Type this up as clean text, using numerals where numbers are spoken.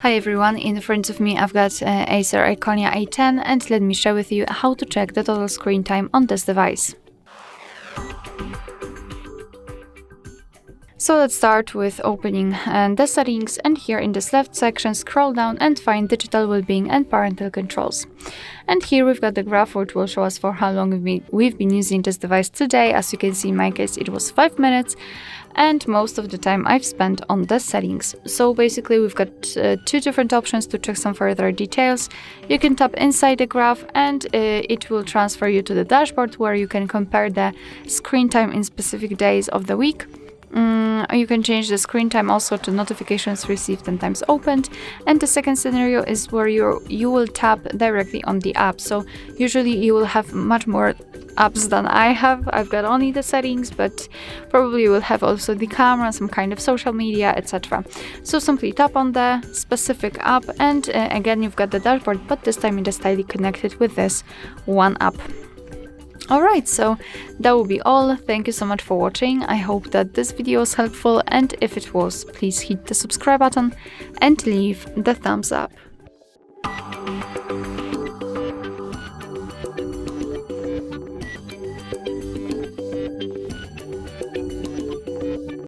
Hi everyone, in front of me I've got Acer Iconia A10 and let me share with you how to check the total screen time on this device. So let's start with opening the settings, and here in this left section scroll down and find digital well-being and parental controls. And here we've got the graph which will show us for how long we've been using this device today. As you can see, in my case it was 5 minutes. And most of the time I've spent on the settings. So basically we've got two different options to check some further details. You can tap inside the graph and it will transfer you to the dashboard where you can compare the screen time in specific days of the week. You can change the screen time also to notifications received and times opened. And the second scenario is where you will tap directly on the app. So usually you will have much more apps than I have. I've got only the settings, but probably you will have also the camera, some kind of social media, etc. So simply tap on the specific app and again you've got the dashboard, but this time it is tightly connected with this one app. Alright, so that will be all. Thank you so much for watching. I hope that this video was helpful, and if it was, please hit the subscribe button and leave the thumbs up.